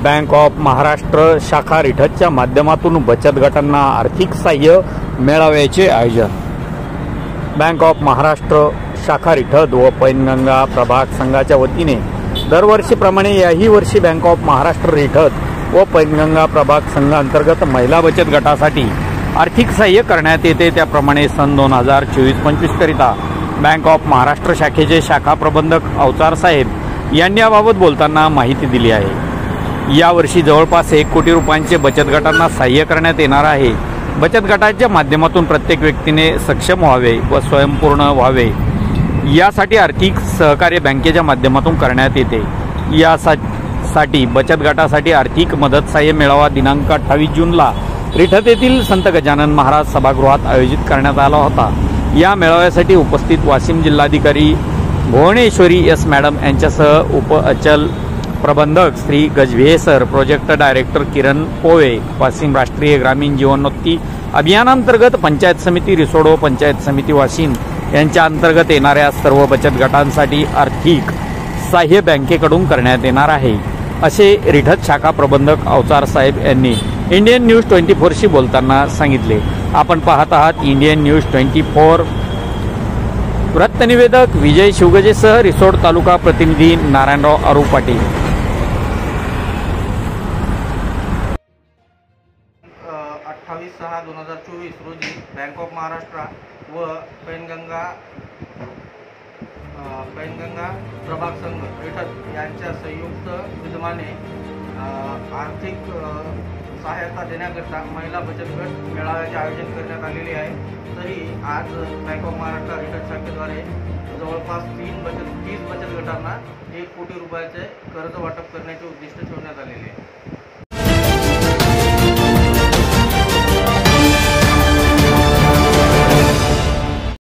Bank of Maharashtra शाखा रिठतच्या माध्यमातून बचत गटांना आर्थिक सहाय्य मेळाव्याचे आयोजन। बँक ऑफ महाराष्ट्र शाखा रिठत व पैनगंगा प्रभाग संघाच्या वतीने दरवर्षीप्रमाणे याही वर्षी बँक ऑफ महाराष्ट्र रिठत व पैनगंगा प्रभाग संघ अंतर्गत महिला बचत गटासाठी आर्थिक सहाय्य करण्यात येते। त्याप्रमाणे सन 2024-25 करिता बँक ऑफ महाराष्ट्र शाखेचे शाखा प्रबंधक अवतार साहेब यांनी याबाबत बोलताना माहिती दिली आहे। यावर्षी जवळपास 1 कोटी रुपयांचे बचत गटांना सहाय्य करण्यात येणार आहे। बचत गटाच्या माध्यमातून प्रत्येक व्यक्तीने सक्षम व्हावे व स्वयंपूर्ण व्हावे यासाठी आर्थिक सहकार्य बँकेच्या माध्यमातून करण्यात येते। यासाठी बचत गटासाठी आर्थिक मदत सहाय्य मेळावा दिनांक 28 जूनला रिठत येथील संत गजानन महाराज सभागृहात आयोजित करण्यात आला होता। या मेळाव्यासाठी उपस्थित वाशिम जिल्हाधिकारी भुवनेश्वरी एस मॅडम यांच्यासह उप अचल प्रबंधक Shri Gajbhiye sir, project director Kiran Pove, Washim राष्ट्रीय ग्रामीण जीवनोन्नती अभियानांतर्गत पंचायत समिती रिसोड व पंचायत समिती वाशिम यांच्या अंतर्गत येणाऱ्या सर्व बचत गटांसाठी आर्थिक सहाय्य बँकेकडून करण्यात येणार आहे, असे रिठत शाखा प्रबंधक अवतार साहेब यांनी इंडियन न्यूज 24शी बोलताना सांगितले। आपण पाहत आहात इंडियन न्यूज 24। वृत्तनिवेदक विजय शिवगजेसह रिसोड तालुका प्रतिनिधी नारायणराव अरू पाटील। 28/6/2024 रोजी बँक ऑफ महाराष्ट्र व पैनगंगा प्रभाग संघ रिठत यांच्या संयुक्त विद्यमाने आर्थिक सहायता देण्याकरिता महिला बचत गट मेळाव्याचे आयोजन करण्यात आलेले आहे। तरी आज बँक ऑफ महाराष्ट्र रिठत शाखेद्वारे जवळपास 30 बचत गटांना 1 कोटी रुपयाचे कर्ज वाटप करण्याचे उद्दिष्ट ठेवण्यात आलेले आहे।